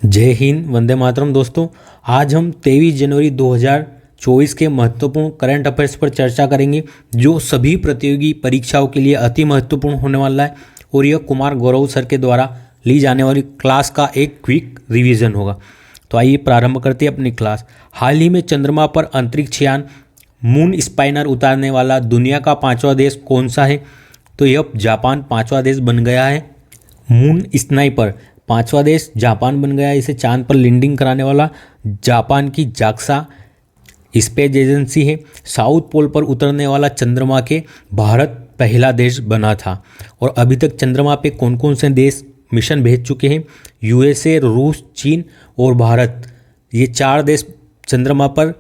जय हिंद, वंदे मातरम। दोस्तों, आज हम 23 जनवरी 2024 के महत्वपूर्ण करंट अफेयर्स पर चर्चा करेंगे, जो सभी प्रतियोगी परीक्षाओं के लिए अति महत्वपूर्ण होने वाला है। और यह कुमार गौरव सर के द्वारा ली जाने वाली क्लास का एक क्विक रिवीजन होगा। तो आइए प्रारंभ करते हैं अपनी क्लास। हाल ही में चंद्रमा पर अंतरिक्ष यान मून स्पाइनर उतारने वाला दुनिया का 5वां देश कौन सा है? तो यह जापान 5वां देश बन गया है। मून स्नाइपर 5वां देश जापान बन गया है। इसे चांद पर लैंडिंग कराने वाला जापान की जाक्सा स्पेस एजेंसी है। साउथ पोल पर उतरने वाला चंद्रमा के भारत पहला देश बना था। और अभी तक चंद्रमा पे कौन कौन से देश मिशन भेज चुके हैं? यूएसए, रूस, चीन और भारत। ये 4 देश चंद्रमा पर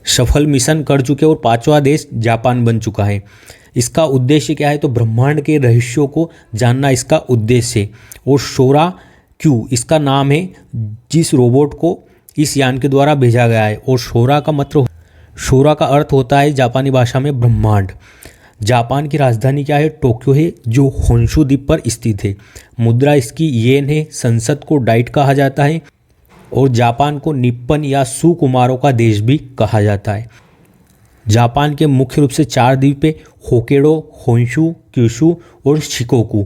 सफल मिशन कर चुके और 5वां देश जापान बन चुका है। इसका उद्देश्य क्या है? तो ब्रह्मांड के रहस्यों को जानना इसका उद्देश्य है। और शोरा क्यू इसका नाम है, जिस रोबोट को इस यान के द्वारा भेजा गया है। और शोरा का अर्थ होता है जापानी भाषा में ब्रह्मांड। जापान की राजधानी क्या है? टोक्यो है, जो होन्शु द्वीप पर स्थित है। मुद्रा इसकी येन है। संसद को डाइट कहा जाता है। और जापान को निप्पन या सुकुमारों का देश भी कहा जाता है। जापान के मुख्य रूप से 4 द्वीप है: होक्काइडो, होन्शु, क्यूशु और शिकोकू।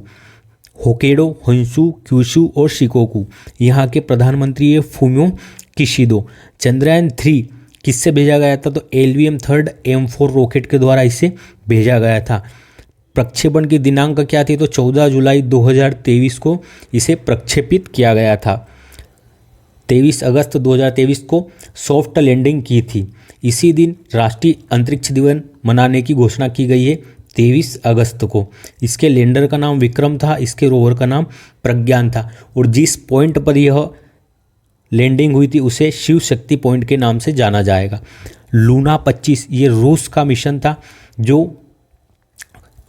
होक्काइडो, होन्शु, क्यूशु और शिकोकू। यहाँ के प्रधानमंत्री है फुमियो किशिदो। चंद्रयान 3 किससे भेजा गया था? तो LVM 3 M4 रॉकेट के द्वारा इसे भेजा गया था। प्रक्षेपण की दिनांक क्या थी? तो 14 जुलाई 2023 को इसे प्रक्षेपित किया गया था। 23 अगस्त 2023 को सॉफ्ट लैंडिंग की थी। इसी दिन राष्ट्रीय अंतरिक्ष दिवस मनाने की घोषणा की गई है, 23 अगस्त को। इसके लैंडर का नाम विक्रम था, इसके रोवर का नाम प्रज्ञान था। और जिस पॉइंट पर यह लैंडिंग हुई थी उसे शिव शक्ति पॉइंट के नाम से जाना जाएगा। लूना 25 ये रूस का मिशन था, जो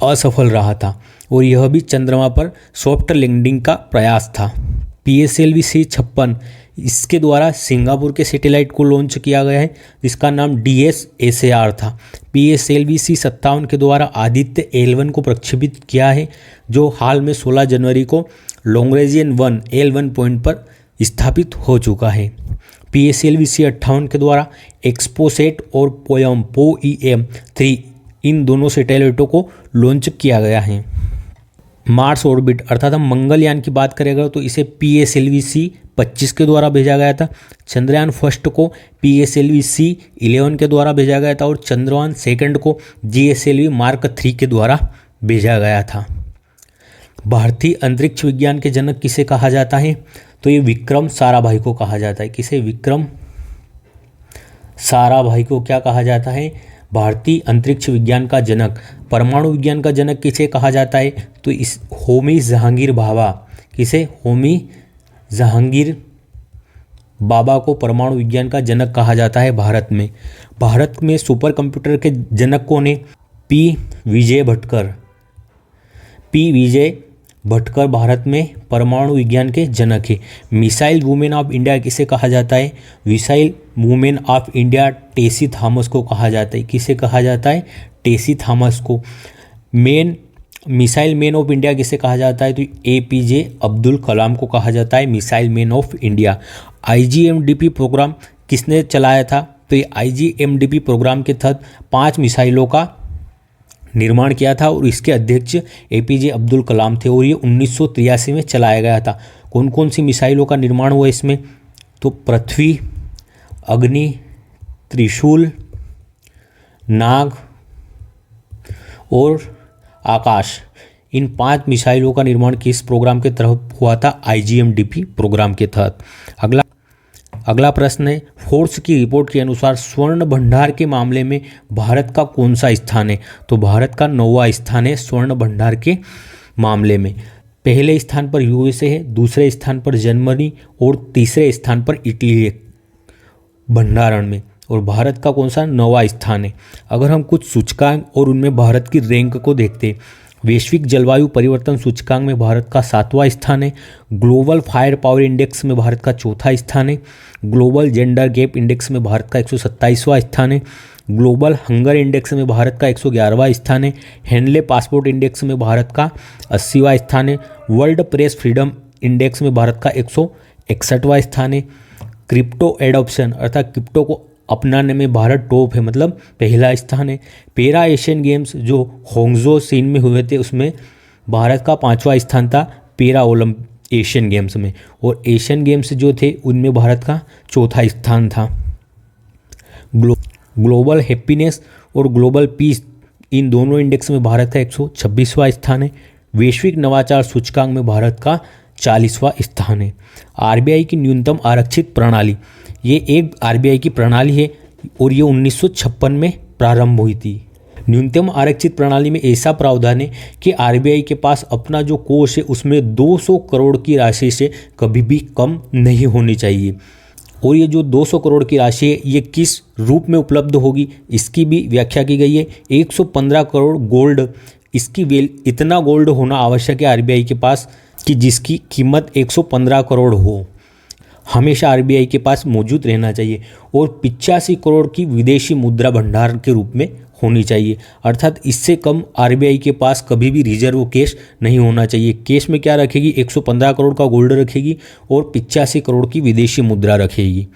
असफल रहा था। और यह भी चंद्रमा पर सॉफ्ट लैंडिंग का प्रयास था। PSLV C56 इसके द्वारा सिंगापुर के सैटेलाइट को लॉन्च किया गया है, जिसका नाम DSSAR था। PSLV C57 के द्वारा आदित्य L1 को प्रक्षेपित किया है, जो हाल में 16 जनवरी को लॉन्ग्रेंजियन 1 L1 पॉइंट पर स्थापित हो चुका है। PSLV C58 के द्वारा एक्सपोसेट और POEM 3 इन दोनों सैटेलाइटों को लॉन्च किया गया है। मार्स ऑर्बिट अर्थात हम मंगलयान की बात करेंगे तो इसे PSLV C25 के द्वारा भेजा गया था। चंद्रयान फर्स्ट को PSLV C11 के द्वारा भेजा गया था। और चंद्रयान सेकंड को GSLV Mark 3 के द्वारा भेजा गया था। भारतीय अंतरिक्ष विज्ञान के जनक किसे कहा जाता है? तो ये विक्रम साराभाई को कहा जाता है। किसे? विक्रम साराभाई को क्या कहा जाता है? भारतीय अंतरिक्ष विज्ञान का जनक। परमाणु विज्ञान का जनक किसे कहा जाता है? तो इस होमी जहांगीर भाभा। किसे? होमी जहांगीर बाबा को परमाणु विज्ञान का जनक कहा जाता है भारत में। भारत में सुपर कंप्यूटर के जनक कौन है? P विजय भटकर भारत में परमाणु विज्ञान के जनक है। मिसाइल वुमेन ऑफ इंडिया किसे कहा जाता है? Missile women of India Tessy Thomas को कहा जाता है। किसे कहा जाता है? टेसी थॉमस को। मिसाइल मैन ऑफ इंडिया किसे कहा जाता है? तो APJ अब्दुल कलाम को कहा जाता है missile man of India. IGMDP programme किसने चलाया था? तो ये IGMDP प्रोग्राम के तहत 5 मिसाइलों का निर्माण किया था और इसके अध्यक्ष APJ अब्दुल कलाम थे। और ये 1983 में चलाया गया था। कौन कौन सी मिसाइलों का निर्माण हुआ इसमें? तो पृथ्वी, अग्नि, त्रिशूल, नाग और आकाश। इन 5 मिसाइलों का निर्माण किस प्रोग्राम के तहत हुआ था? IGMDP प्रोग्राम के तहत। अगला प्रश्न है, फोर्स की रिपोर्ट के अनुसार स्वर्ण भंडार के मामले में भारत का कौन सा स्थान है? तो भारत का 9वां स्थान है स्वर्ण भंडार के मामले में। पहले स्थान पर USA है, दूसरे स्थान पर जर्मनी और तीसरे स्थान पर इटली है भंडारण में। और भारत का कौन सा? 9वां स्थान है। अगर हम कुछ सूचकांक और उनमें भारत की रैंक को देखते हैं, वैश्विक जलवायु परिवर्तन सूचकांक में भारत का 7वां स्थान है। ग्लोबल फायर पावर इंडेक्स में भारत का 4था स्थान है। ग्लोबल जेंडर गैप इंडेक्स में भारत का 127वां स्थान है। ग्लोबल हंगर इंडेक्स में भारत का 111वां स्थान है। हेनले पासपोर्ट इंडेक्स में भारत का 80वां स्थान है। वर्ल्ड प्रेस फ्रीडम इंडेक्स में भारत का 61वां स्थान है। क्रिप्टो एडॉप्शन अर्थात क्रिप्टो को अपनाने में भारत टॉप है, मतलब पहला स्थान है। पैरा एशियन गेम्स जो होंगजो चीन में हुए थे उसमें भारत का 5वां स्थान था पैरा एशियन गेम्स में, और एशियन गेम्स जो थे उनमें भारत का 4था स्थान था। ग्लोबल हैप्पीनेस और ग्लोबल पीस इन दोनों इंडेक्स में भारत का 126वां स्थान है। वैश्विक नवाचार सूचकांक में भारत का 40वां स्थान है। आरबीआई की न्यूनतम आरक्षित प्रणाली, ये एक आरबीआई की प्रणाली है और ये 1956 में प्रारंभ हुई थी। न्यूनतम आरक्षित प्रणाली में ऐसा प्रावधान है कि आरबीआई के पास अपना जो कोष है उसमें 200 करोड़ की राशि से कभी भी कम नहीं होनी चाहिए, और ये जो 200 करोड़ की राशि है ये किस रूप में उपलब्ध होगी इसकी भी व्याख्या की गई है। 115 करोड़ गोल्ड, इसकी इतना गोल्ड होना आवश्यक है आरबीआई के पास कि जिसकी कीमत 115 करोड़ हो, हमेशा आरबीआई के पास मौजूद रहना चाहिए, और 85 करोड़ की विदेशी मुद्रा भंडार के रूप में होनी चाहिए, अर्थात इससे कम आरबीआई के पास कभी भी रिजर्व कैश नहीं होना चाहिए। कैश में क्या रखेगी, 115 करोड़ का गोल्ड रखेगी और 85 करोड़ की विदेशी मुद्रा रखेगी।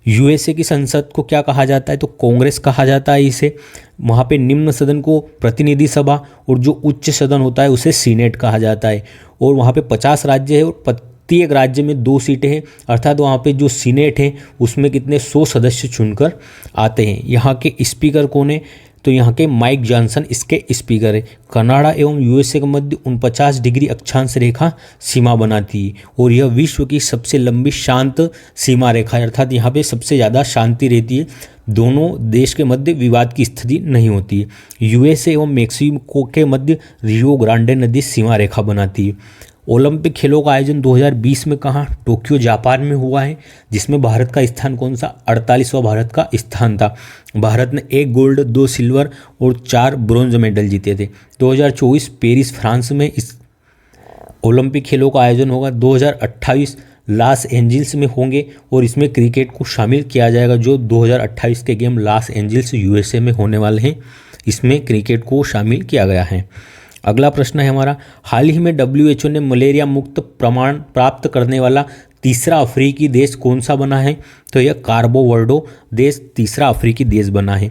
यूएसए की संसद को क्या कहा जाता है, तो कांग्रेस कहा जाता है इसे। वहाँ पे निम्न सदन को प्रतिनिधि सभा और जो उच्च सदन होता है उसे सीनेट कहा जाता है, और वहाँ पे 50 राज्य है और प्रत्येक राज्य में 2 सीटें हैं, अर्थात वहाँ पे जो सीनेट है उसमें कितने 100 सदस्य चुनकर आते हैं। यहाँ के स्पीकर कौन है, तो यहाँ के माइक जॉनसन इसके स्पीकर है। कनाडा एवं यूएसए के मध्य 49 डिग्री अक्षांश रेखा सीमा बनाती है, और यह विश्व की सबसे लंबी शांत सीमा रेखा है, अर्थात यहाँ पे सबसे ज़्यादा शांति रहती है, दोनों देश के मध्य विवाद की स्थिति नहीं होती है। यूएसए एवं मेक्सिको के मध्य रियो ग्रांडे नदी सीमा रेखा बनाती है। ओलंपिक खेलों का आयोजन 2020 में कहाँ, टोक्यो जापान में हुआ है, जिसमें भारत का स्थान कौन सा, 48वां भारत का स्थान था। भारत ने 1 गोल्ड 2 सिल्वर और 4 ब्रॉन्ज मेडल जीते थे। 2024 पेरिस फ्रांस में इस ओलंपिक खेलों का आयोजन होगा। 2028 लॉस एंजिल्स में होंगे और इसमें क्रिकेट को शामिल किया जाएगा। जो 2028 के गेम लॉस एंजिल्स यूएसए में होने वाले हैं, इसमें क्रिकेट को शामिल किया गया है। अगला प्रश्न है हमारा, हाल ही में WHO ने मलेरिया मुक्त प्रमाण प्राप्त करने वाला तीसरा अफ्रीकी देश कौन सा बना है, तो यह कार्बो वर्डो देश तीसरा अफ्रीकी देश बना है।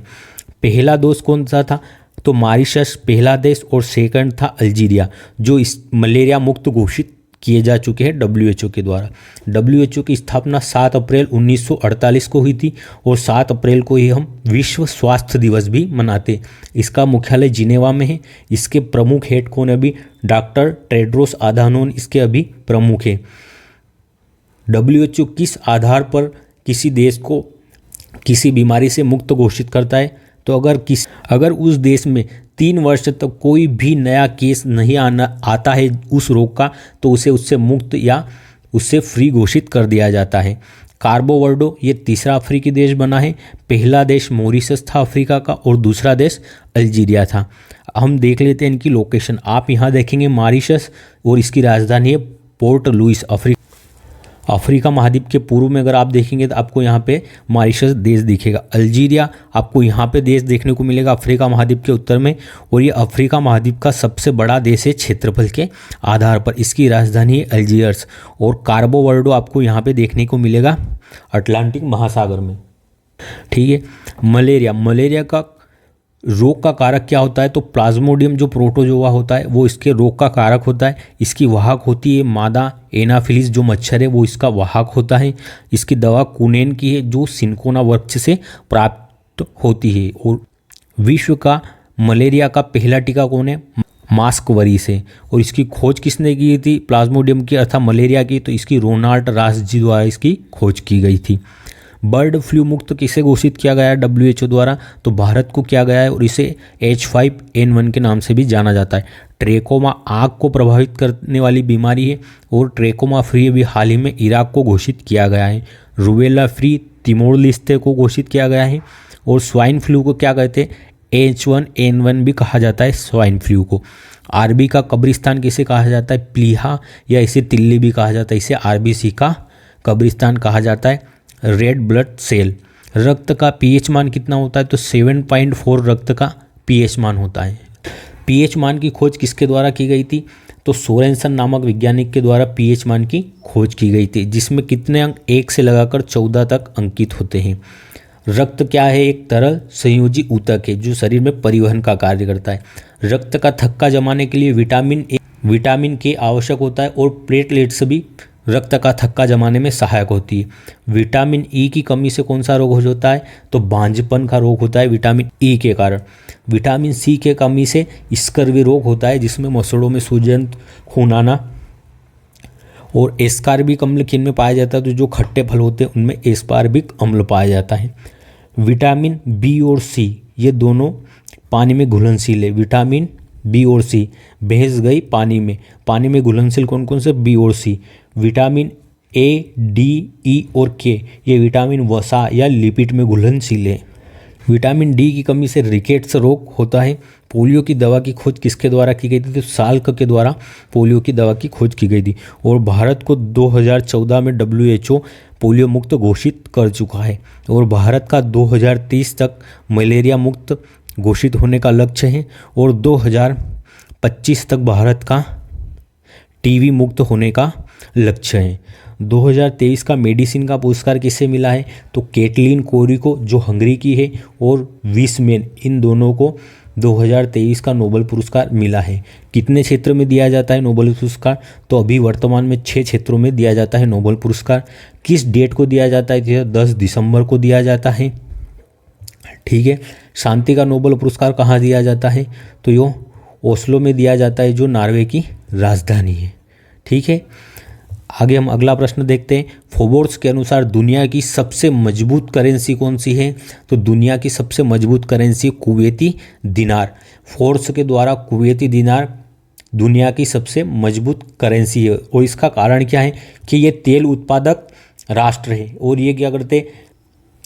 पहला देश कौन सा था, तो मॉरिशस पहला देश, और सेकंड था अल्जीरिया, जो इस मलेरिया मुक्त घोषित किए जा चुके हैं WHO के द्वारा। WHO की स्थापना 7 अप्रैल 1948 को हुई थी, और 7 अप्रैल को ही हम विश्व स्वास्थ्य दिवस भी मनाते। इसका मुख्यालय जिनेवा में है। इसके प्रमुख हेड कौन है अभी, डॉक्टर टेड्रोस अधानोम इसके अभी प्रमुख है। WHO किस आधार पर किसी देश को किसी बीमारी से मुक्त घोषित करता है, तो अगर उस देश में 3 वर्ष तक कोई भी नया केस नहीं आता है उस रोग का, तो उसे उससे मुक्त या उससे फ्री घोषित कर दिया जाता है। कार्बो वर्डो ये तीसरा अफ्रीकी देश बना है। पहला देश मॉरिशस था अफ्रीका का, और दूसरा देश अल्जीरिया था। हम देख लेते हैं इनकी लोकेशन। आप यहाँ देखेंगे मॉरिशस, और इसकी राजधानी है पोर्ट लुइस। अफ्रीका महाद्वीप के पूर्व में अगर आप देखेंगे तो आपको यहाँ पे मॉरिशस देश दिखेगा। अल्जीरिया आपको यहाँ पे देश देखने को मिलेगा अफ्रीका महाद्वीप के उत्तर में, और ये अफ्रीका महाद्वीप का सबसे बड़ा देश है क्षेत्रफल के आधार पर। इसकी राजधानी है अल्जीयर्स। और कार्बो वर्डो आपको यहाँ पे देखने को मिलेगा अटलांटिक महासागर में। ठीक है। मलेरिया का रोग का कारक क्या होता है, तो प्लाज्मोडियम जो प्रोटोजोआ होता है वो इसके रोग का कारक होता है। इसकी वाहक होती है मादा एनाफिलिस जो मच्छर है वो इसका वाहक होता है। इसकी दवा कुनेन की है जो सिनकोना वृक्ष से प्राप्त होती है। और विश्व का मलेरिया का पहला टीका कौन है, मास्कवरी से। और इसकी खोज किसने की थी, प्लाज्मोडियम की अर्थात मलेरिया की, तो इसकी रोनाल्ड रास जी द्वारा इसकी खोज की गई थी। बर्ड फ्लू मुक्त किसे घोषित किया गया है WHO द्वारा, तो भारत को किया गया है, और इसे H5N1 के नाम से भी जाना जाता है। ट्रेकोमा आँख को प्रभावित करने वाली बीमारी है, और ट्रेकोमा फ्री भी हाल ही में इराक को घोषित किया गया है। रूबेला फ्री तिमोर लिस्ते को घोषित किया गया है। और स्वाइन फ्लू को क्या कहते हैं, H1N1 भी कहा जाता है स्वाइन फ्लू को। आरबी का कब्रिस्तान किसे कहा जाता है, प्लीहा, या इसे तिल्ली भी कहा जाता है। इसे RBC का कब्रिस्तान कहा जाता है। रेड ब्लड सेल, रक्त का pH मान कितना होता है, तो 7.4 रक्त का pH मान होता है। pH मान की खोज किसके द्वारा की गई थी, तो सोरेनसन नामक वैज्ञानिक के द्वारा पीएच मान की खोज की गई थी, जिसमें कितने अंक 1 से लगाकर 14 तक अंकित होते हैं। रक्त क्या है? एक तरल संयोजी ऊतक है जो शरीर में परिवहन का कार्य करता है। रक्त का थक्का जमाने के लिए विटामिन के आवश्यक होता है और प्लेटलेट्स भी रक्त का थक्का जमाने में सहायक होती है। विटामिन ई की कमी से कौन सा रोग हो जाता है? तो बांझपन का रोग होता है विटामिन ई के कारण। विटामिन सी के कमी से स्कर्वी रोग होता है, जिसमें मसड़ों में सूजन, खून आना। और एस्कॉर्बिक अम्ल किन में पाया जाता है? तो जो खट्टे फल होते हैं उनमें एस्कॉर्बिक अम्ल पाया जाता है। विटामिन बी और सी ये दोनों पानी में घुलनशील है। विटामिन बी और सी भैंस गई पानी में घुलनशील कौन कौन से? बी और सी। विटामिन ए, डी, ई और के ये विटामिन वसा या लिपिड में घुलनशील है। विटामिन डी की कमी से रिकेट्स रोग होता है। पोलियो की दवा की खोज किसके द्वारा की गई थी? तो साल्क के द्वारा पोलियो की दवा की खोज की गई थी। और भारत को 2014 में WHO पोलियो मुक्त घोषित कर चुका है। और भारत का 2030 तक मलेरिया मुक्त घोषित होने का लक्ष्य है। और 2025 तक भारत का टीबी मुक्त होने का लक्ष्य है। 2023 का मेडिसिन का पुरस्कार किसे मिला है? तो कैटलीन कोरी को, जो हंगरी की है, और विसमेन, इन दोनों को 2023 का नोबेल पुरस्कार मिला है। कितने क्षेत्र में दिया जाता है नोबेल पुरस्कार? तो अभी वर्तमान में 6 क्षेत्रों में दिया जाता है नोबेल पुरस्कार। किस डेट को दिया जाता है? तो 10 दिसंबर को दिया जाता है। ठीक है। शांति का नोबेल पुरस्कार कहाँ दिया जाता है? तो यो ओस्लो में दिया जाता है, जो नॉर्वे की राजधानी है। ठीक है। आगे हम अगला प्रश्न देखते हैं। फोर्ब्स के अनुसार दुनिया की सबसे मजबूत करेंसी कौन सी है? तो दुनिया की सबसे मजबूत करेंसी कुवैती दिनार। फोर्ब्स के द्वारा कुवैती दिनार दुनिया की सबसे मजबूत करेंसी है। और इसका कारण क्या है? कि ये तेल उत्पादक राष्ट्र है और ये क्या करते?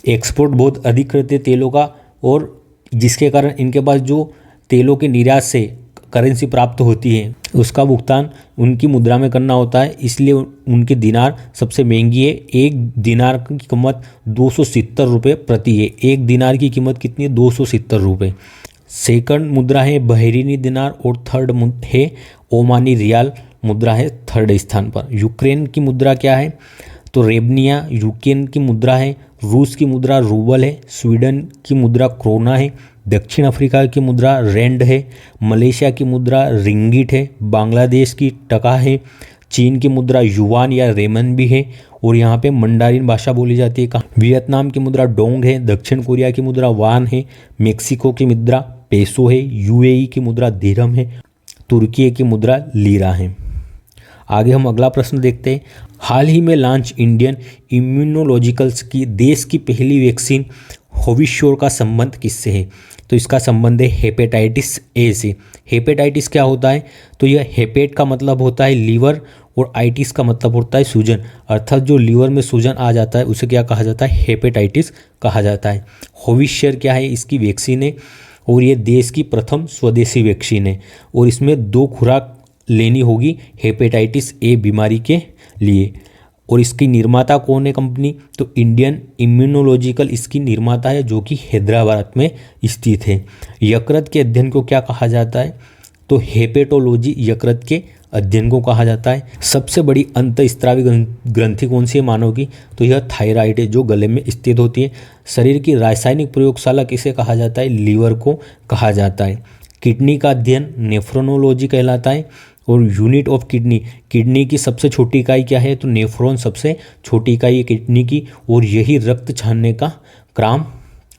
एक्सपोर्ट बहुत अधिक करते तेलों का, और जिसके कारण इनके पास जो तेलों के निर्यात से करेंसी प्राप्त होती है उसका भुगतान उनकी मुद्रा में करना होता है, इसलिए उनकी दिनार सबसे महंगी है। एक दिनार की कीमत 270 रुपये प्रति है। एक दिनार की कीमत कितनी है? 270 रुपये। सेकंड मुद्रा है बहरीनी दिनार और थर्ड है ओमानी रियाल मुद्रा है थर्ड स्थान पर। यूक्रेन की मुद्रा क्या है? तो रेबनिया यूक्रेन की मुद्रा है। रूस की मुद्रा रूबल है। स्वीडन की मुद्रा क्रोना है। दक्षिण अफ्रीका की मुद्रा रैंड है। मलेशिया की मुद्रा रिंगिट है। बांग्लादेश की टका है। चीन की मुद्रा युवान या रेमन भी है और यहाँ पे मंडारिन भाषा बोली जाती है। वियतनाम की मुद्रा डोंग है। दक्षिण कोरिया की मुद्रा वान है। मेक्सिको की मुद्रा पेसो है। यूएई की मुद्रा दिरहम है। तुर्की की मुद्रा लीरा है। आगे हम अगला प्रश्न देखते हैं। हाल ही में लॉन्च इंडियन इम्यूनोलॉजिकल्स की देश की पहली वैक्सीन होविश्योर का संबंध किससे है? तो इसका संबंध है हेपेटाइटिस ए से। हेपेटाइटिस क्या होता है? तो यह हेपेट का मतलब होता है लीवर और आइटिस का मतलब होता है सूजन, अर्थात जो लीवर में सूजन आ जाता है उसे क्या कहा जाता है? हेपेटाइटिस कहा जाता है। होविश्योर क्या है? इसकी वैक्सीन है और ये देश की प्रथम स्वदेशी वैक्सीन है और इसमें 2 खुराक लेनी होगी हेपेटाइटिस ए बीमारी के लिए। और इसकी निर्माता कौन है कंपनी? तो इंडियन इम्यूनोलॉजिकल इसकी निर्माता है, जो कि हैदराबाद में स्थित है। यकृत के अध्ययन को क्या कहा जाता है? तो हेपेटोलॉजी यकृत के अध्ययन को कहा जाता है। सबसे बड़ी अंतःस्रावी ग्रंथि कौन सी है मानव की? तो यह थायराइड है, जो गले में स्थित होती है। शरीर की रासायनिक प्रयोगशाला किसे कहा जाता है? लीवर को कहा जाता है। किडनी का अध्ययन नेफ्रोनोलॉजी कहलाता है। और यूनिट ऑफ किडनी की सबसे छोटी इकाई क्या है? तो नेफ्रॉन सबसे छोटी इकाई है किडनी की और यही रक्त छानने का काम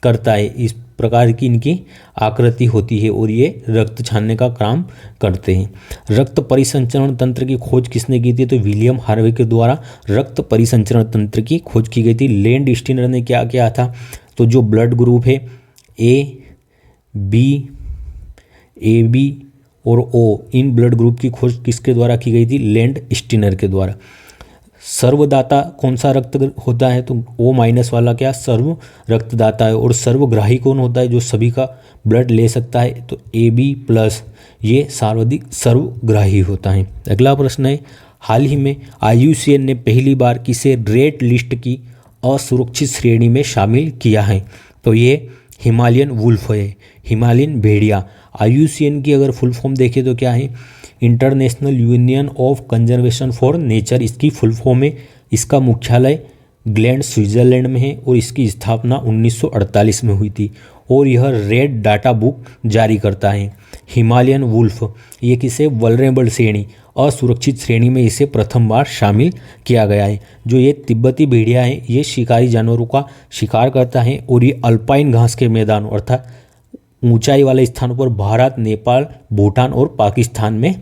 करता है। इस प्रकार की इनकी आकृति होती है और ये रक्त छानने का काम करते हैं। रक्त परिसंचरण तंत्र की खोज किसने की थी? तो विलियम हार्वे के द्वारा रक्त परिसंचरण तंत्र की खोज की गई थी। लैंड स्टीनर ने क्या किया था? तो जो ब्लड ग्रुप है ए बी और ओ, इन ब्लड ग्रुप की खोज किसके द्वारा की गई थी? लैंड स्टीनर के द्वारा। सर्वदाता कौन सा रक्त होता है? तो O- वाला क्या सर्व रक्तदाता है। और सर्वग्राही कौन होता है? जो सभी का ब्लड ले सकता है। तो AB+ ये सर्वाधिक सर्वग्राही होता है। अगला प्रश्न है, हाल ही में IUCN ने पहली बार किसे रेड लिस्ट की असुरक्षित श्रेणी में शामिल किया है? तो ये हिमालयन वुल्फ है, हिमालयन भेड़िया। IUCN की अगर फुल फॉर्म देखें तो क्या है? International union of conservation for nature इसकी फुल फॉर्म है। इसका मुख्यालय ग्लैंड स्विट्जरलैंड में है और इसकी स्थापना 1948 में हुई थी और यह रेड डाटा बुक जारी करता है। हिमालयन वुल्फ ये किसे वल्नरेबल श्रेणी असुरक्षित श्रेणी में इसे प्रथम बार शामिल किया गया है। जो ये तिब्बती भेड़िया है ये शिकारी जानवरों का शिकार करता है और ये अल्पाइन घास के मैदानों अर्थात ऊंचाई वाले स्थानों पर भारत, नेपाल, भूटान और पाकिस्तान में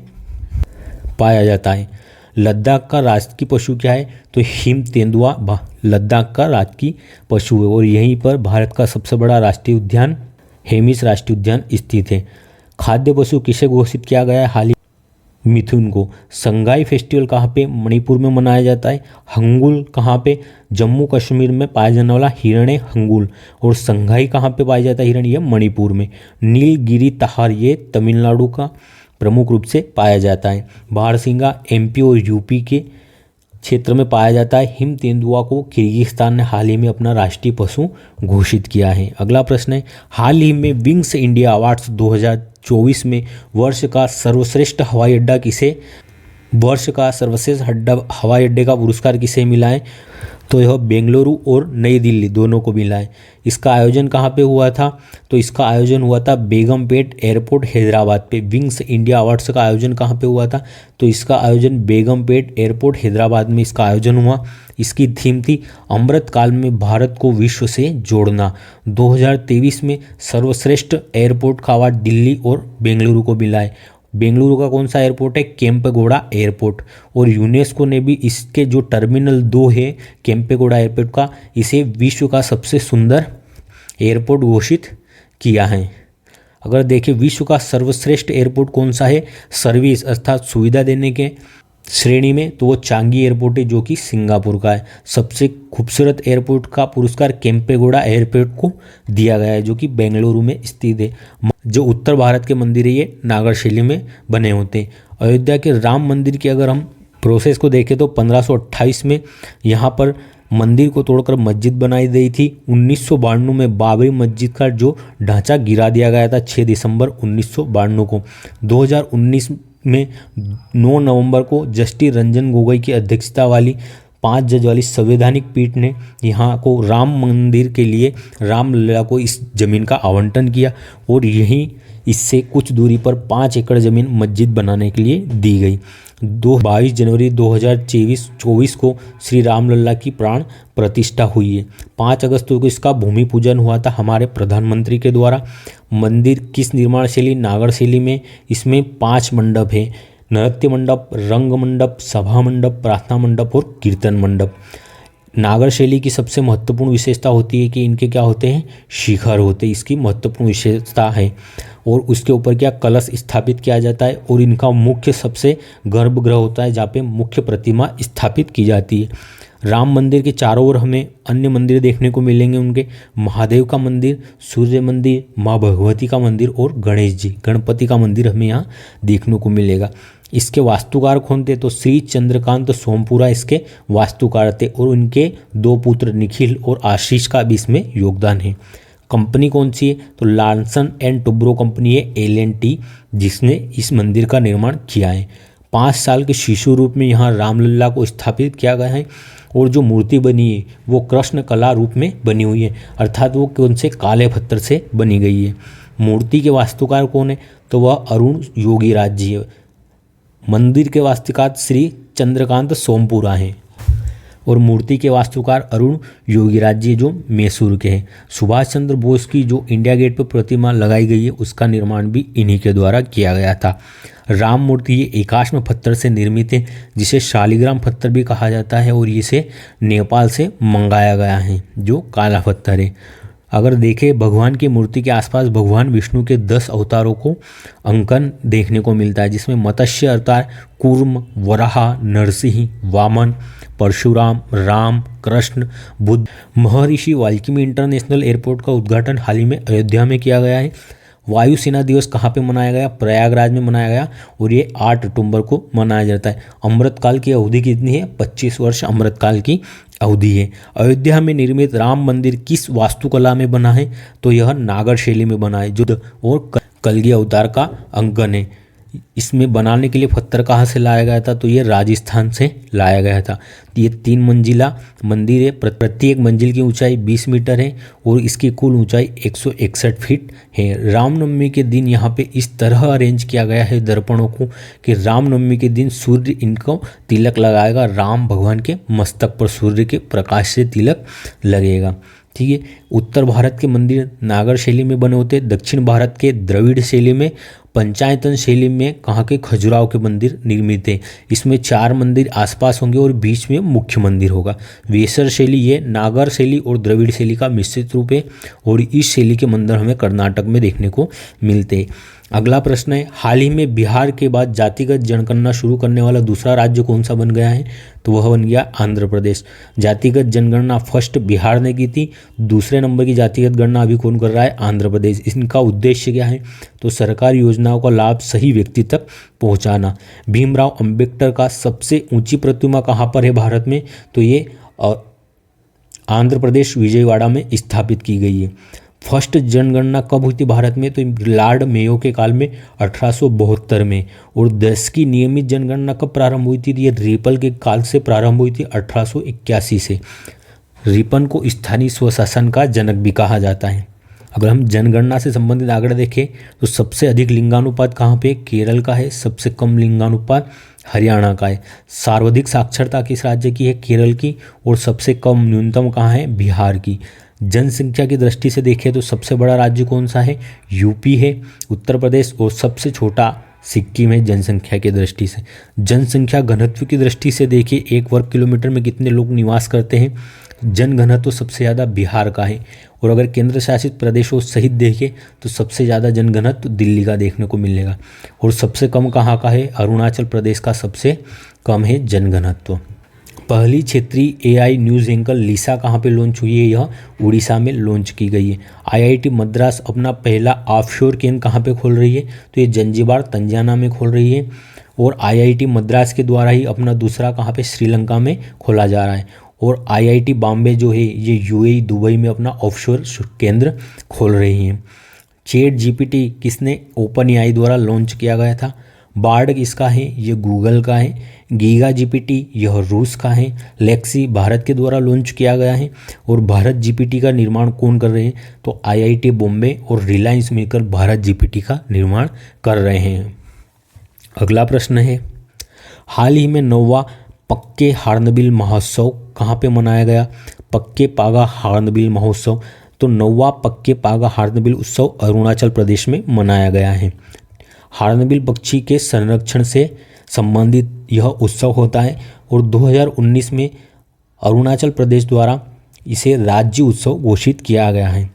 पाया जाता है। लद्दाख का राजकीय पशु क्या है? तो हिम तेंदुआ लद्दाख का राजकीय पशु है और यहीं पर भारत का सबसे बड़ा राष्ट्रीय उद्यान हेमिस राष्ट्रीय उद्यान स्थित है। खाद्य पशु किसे घोषित किया गया है हाल ही? मिथुन को। संगाई फेस्टिवल कहाँ पे? मणिपुर में मनाया जाता है। हंगुल कहाँ पे? जम्मू कश्मीर में पाया जाने वाला हिरण है हंगुल। और संगाई कहाँ पे पाया जाता है हिरण? ये मणिपुर में। नीलगिरी ताहार ये तमिलनाडु का प्रमुख रूप से पाया जाता है। बारहसिंगा एमपी और यूपी के क्षेत्र में पाया जाता है। हिम तेंदुआ को किर्गिस्तान ने हाल ही में अपना राष्ट्रीय पशु घोषित किया है। अगला प्रश्न है, हाल ही में विंग्स इंडिया अवार्ड्स 2024 में वर्ष का सर्वश्रेष्ठ हवाई अड्डा हवाई अड्डे का पुरस्कार किसे मिला है? तो यह बेंगलुरु और नई दिल्ली दोनों को मिला है। इसका आयोजन कहाँ पे हुआ था? तो इसका आयोजन हुआ था बेगमपेट एयरपोर्ट हैदराबाद पे। विंग्स इंडिया अवार्ड्स का आयोजन कहाँ पे हुआ था? तो इसका आयोजन बेगमपेट एयरपोर्ट हैदराबाद में इसका आयोजन हुआ। इसकी थीम थी अमृत काल में भारत को विश्व से जोड़ना। 2023 में सर्वश्रेष्ठ एयरपोर्ट का अवार्ड दिल्ली और बेंगलुरु को मिला है। बेंगलुरु का कौन सा एयरपोर्ट है? केम्पेगौड़ा एयरपोर्ट। और यूनेस्को ने भी इसके जो टर्मिनल 2 है केम्पेगौड़ा एयरपोर्ट का, इसे विश्व का सबसे सुंदर एयरपोर्ट घोषित किया है। अगर देखें विश्व का सर्वश्रेष्ठ एयरपोर्ट कौन सा है सर्विस अर्थात सुविधा देने के श्रेणी में, तो वो चांगी एयरपोर्ट है जो कि सिंगापुर का है। सबसे खूबसूरत एयरपोर्ट का पुरस्कार केम्पेगौड़ा एयरपोर्ट को दिया गया है जो कि बेंगलुरु में स्थित है। जो उत्तर भारत के मंदिर है ये नागर शैली में बने होते हैं। अयोध्या के राम मंदिर की अगर हम प्रोसेस को देखें तो 1528 में यहाँ पर मंदिर को तोड़कर मस्जिद बनाई गई थी। 1992 में बाबरी मस्जिद का जो ढांचा गिरा दिया गया था 6 दिसंबर 1992 को। 2019 में 9 नवंबर को जस्टिस रंजन गोगोई की अध्यक्षता वाली 5 जज वाली संवैधानिक पीठ ने यहाँ को राम मंदिर के लिए रामलला को इस जमीन का आवंटन किया और यहीं इससे कुछ दूरी पर 5 एकड़ जमीन मस्जिद बनाने के लिए दी गई। 22 जनवरी 2024 को श्री रामलला की प्राण प्रतिष्ठा हुई है। 5 अगस्त को इसका भूमि पूजन हुआ था हमारे प्रधानमंत्री के द्वारा। मंदिर किस निर्माण शैली? नागर शैली में। इसमें 5 मंडप है, नृत्य मंडप, रंग मंडप, सभा मंडप, प्रार्थना मंडप और कीर्तन मंडप। नागर शैली की सबसे महत्वपूर्ण विशेषता होती है कि इनके क्या होते हैं? शिखर होते हैं, इसकी महत्वपूर्ण विशेषता है। और उसके ऊपर क्या कलश स्थापित किया जाता है और इनका मुख्य सबसे गर्भगृह होता है जहाँ पे मुख्य प्रतिमा स्थापित की जाती है। राम मंदिर के चारों ओर हमें अन्य मंदिर देखने को मिलेंगे उनके, महादेव का मंदिर, सूर्य मंदिर, माँ भगवती का मंदिर और गणेश जी गणपति का मंदिर हमें यहाँ देखने को मिलेगा। इसके वास्तुकार कौन थे? तो श्री चंद्रकांत सोमपुरा इसके वास्तुकार थे और उनके 2 पुत्र निखिल और आशीष का भी इसमें योगदान है। कंपनी कौन सी है? तो लार्सन एंड टुब्रो कंपनी है L&T जिसने इस मंदिर का निर्माण किया है। 5 साल के शिशु रूप में यहाँ रामलला को स्थापित किया गया है और जो मूर्ति बनी है वो कृष्ण कला रूप में बनी हुई है अर्थात वो कौन से काले पत्थर से बनी गई है। मूर्ति के वास्तुकार कौन है? तो वह अरुण योगीराज जी है। मंदिर के वास्तुकार श्री चंद्रकांत सोमपुरा हैं और मूर्ति के वास्तुकार अरुण योगीराज जी जो मैसूर के हैं। सुभाष चंद्र बोस की जो इंडिया गेट पर प्रतिमा लगाई गई है उसका निर्माण भी इन्हीं के द्वारा किया गया था। राम मूर्ति ये एकाश्म पत्थर से निर्मित है जिसे शालिग्राम पत्थर भी कहा जाता है और इसे नेपाल से मंगाया गया है जो काला पत्थर है। अगर देखें भगवान की मूर्ति के आसपास भगवान विष्णु के 10 अवतारों को अंकन देखने को मिलता है जिसमें मत्स्य अवतार, कूर्म, वराह, नरसिंह, वामन, परशुराम, राम, कृष्ण, बुद्ध। महर्षि वाल्मीकि इंटरनेशनल एयरपोर्ट का उद्घाटन हाल ही में अयोध्या में किया गया है। वायुसेना दिवस कहाँ पे मनाया गया? प्रयागराज में मनाया गया और ये 8 अक्टूबर को मनाया जाता है। अमृतकाल की अवधि कितनी है? 25 वर्ष अमृतकाल की अवधि है। अयोध्या में निर्मित राम मंदिर किस वास्तुकला में बना है? तो यह नागर शैली में बना है जो और कलगी अवतार का अंकन है। इसमें बनाने के लिए पत्थर कहाँ से लाया गया था, तो ये राजस्थान से लाया गया था। ये 3 मंजिला मंदिर है, प्रत्येक मंजिल की ऊंचाई 20 मीटर है और इसकी कुल ऊंचाई 161 फीट है। रामनवमी के दिन यहाँ पे इस तरह अरेंज किया गया है दर्पणों को कि रामनवमी के दिन सूर्य इनको तिलक लगाएगा, राम भगवान के मस्तक पर सूर्य के प्रकाश से तिलक लगेगा। ठीक है, उत्तर भारत के मंदिर नागर शैली में बने होते हैं, दक्षिण भारत के द्रविड़ शैली में, पंचायतन शैली में कहाँ के खजुराहो के मंदिर निर्मित है। इसमें 4 मंदिर आसपास होंगे और बीच में मुख्य मंदिर होगा। वेसर शैली ये नागर शैली और द्रविड़ शैली का मिश्रित रूप है और इस शैली के मंदिर हमें कर्नाटक में देखने को मिलते हैं। अगला प्रश्न है, हाल ही में बिहार के बाद जातिगत जनगणना शुरू करने वाला दूसरा राज्य कौन सा बन गया है, तो वह बन गया आंध्र प्रदेश। जातिगत जनगणना फर्स्ट बिहार ने की थी, दूसरे नंबर की जातिगत गणना अभी कौन कर रहा है, आंध्र प्रदेश। इनका उद्देश्य क्या है, तो सरकारी योजनाओं का लाभ सही व्यक्ति तक पहुंचाना। भीमराव अंबेडकर का सबसे ऊंची प्रतिमा कहाँ पर है भारत में, तो ये आंध्र प्रदेश विजयवाड़ा में स्थापित की गई है। फर्स्ट जनगणना कब हुई थी भारत में, तो लॉर्ड मेयो के काल में 1872 में। और देश की नियमित जनगणना कब प्रारंभ हुई थी, ये रिपन के काल से प्रारंभ हुई थी 1881 से। रिपन को स्थानीय स्वशासन का जनक भी कहा जाता है। अगर हम जनगणना से संबंधित आंकड़े देखें तो सबसे अधिक लिंगानुपात कहाँ पे, केरल का है, सबसे कम लिंगानुपात हरियाणा का है। सर्वाधिक साक्षरता किस राज्य की है, केरल की, और सबसे कम न्यूनतम कहाँ है, बिहार की। जनसंख्या की दृष्टि से देखें तो सबसे बड़ा राज्य कौन सा है, यूपी है, उत्तर प्रदेश, और सबसे छोटा सिक्किम है जनसंख्या की दृष्टि से। जनसंख्या घनत्व की दृष्टि से देखिए 1 वर्ग किलोमीटर में कितने लोग निवास करते हैं, जनघनत्व सबसे ज़्यादा बिहार का है। और अगर केंद्र शासित प्रदेशों सहित देखें तो सबसे ज़्यादा जनघनत्व दिल्ली का देखने को मिलेगा। और सबसे कम कहाँ का है, अरुणाचल प्रदेश का सबसे कम है जनघनत्व। पहली क्षेत्रीय एआई न्यूज़ एंकर लिसा कहाँ पे लॉन्च हुई है, यह उड़ीसा में लॉन्च की गई है। आईआईटी मद्रास अपना पहला ऑफशोर केंद्र कहाँ पे खोल रही है, तो ये जंजीबार तंजाना में खोल रही है। और आईआईटी मद्रास के द्वारा ही अपना दूसरा कहाँ पे, श्रीलंका में खोला जा रहा है। और आईआईटी बॉम्बे जो है ये यूएई दुबई में अपना ऑफशोर केंद्र खोल रही है। चैट जीपीटी किसने, ओपन एआई द्वारा लॉन्च किया गया था। बार्ड किसका है, ये गूगल का है। गीगा जीपीटी यह रूस का है। लेक्सी भारत के द्वारा लॉन्च किया गया है। और भारत जीपीटी का निर्माण कौन कर रहे हैं, तो आईआईटी बॉम्बे और रिलायंस मिलकर भारत जीपीटी का निर्माण कर रहे हैं। अगला प्रश्न है, हाल ही में 9वां पक्के हार्नबिल महोत्सव कहाँ पे मनाया गया, पक्के पागा हार्नबिल महोत्सव। तो 9वां पक्के पागा हार्नबिल उत्सव अरुणाचल प्रदेश में मनाया गया है। हार्नबिल पक्षी के संरक्षण से संबंधित यह उत्सव होता है और 2019 में अरुणाचल प्रदेश द्वारा इसे राज्य उत्सव घोषित किया गया है।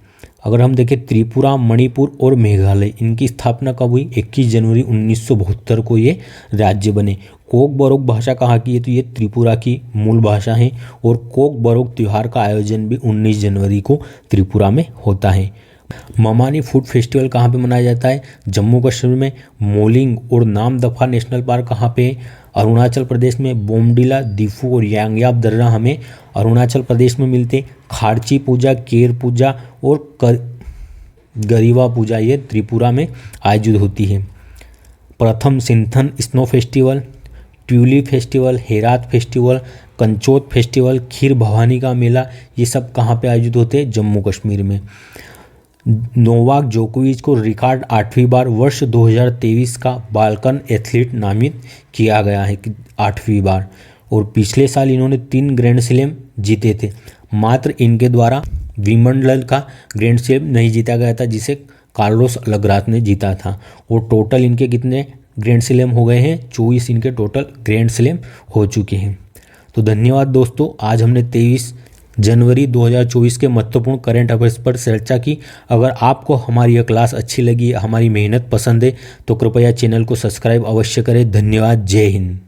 अगर हम देखें त्रिपुरा, मणिपुर और मेघालय, इनकी स्थापना कब हुई, 21 जनवरी 1972 को ये राज्य बने। कोक बरोक भाषा कहाँ की है, तो ये त्रिपुरा की मूल भाषा है। और कोक बरोक त्यौहार का आयोजन भी 19 जनवरी को त्रिपुरा में होता है। ममानी फूड फेस्टिवल कहाँ पे मनाया जाता है, जम्मू कश्मीर में। मोलिंग और नामदफा नेशनल पार्क कहाँ पे, अरुणाचल प्रदेश में। बोमडिला, दीफू और यांगयाप दर्रा हमें अरुणाचल प्रदेश में मिलते। खारची पूजा, केर पूजा और गरीवा पूजा ये त्रिपुरा में आयोजित होती है। प्रथम Sinthan snow festival, tulip festival, Herath festival, Kanchot festival, Kheer Bhawani का मेला, ये सब कहाँ पे आयोजित होते हैं, जम्मू कश्मीर में। नोवाक जोकोविच को रिकॉर्ड 8वीं बार वर्ष 2023 का बाल्कन एथलीट नामित किया गया है, 8वीं बार। और पिछले साल इन्होंने 3 ग्रैंड स्लैम जीते थे। मात्र इनके द्वारा विंबलडन का ग्रैंड स्लैम नहीं जीता गया था, जिसे कार्लोस अल्कराज ने जीता था। और टोटल इनके कितने ग्रैंड स्लैम हो गए हैं, 24 इनके टोटल ग्रैंड स्लैम हो चुके हैं। तो धन्यवाद दोस्तों, आज हमने 23 जनवरी 2024 के महत्वपूर्ण करंट अफेयर्स पर चर्चा की। अगर आपको हमारी यह क्लास अच्छी लगी, हमारी मेहनत पसंद है, तो कृपया चैनल को सब्सक्राइब अवश्य करें। धन्यवाद, जय हिंद।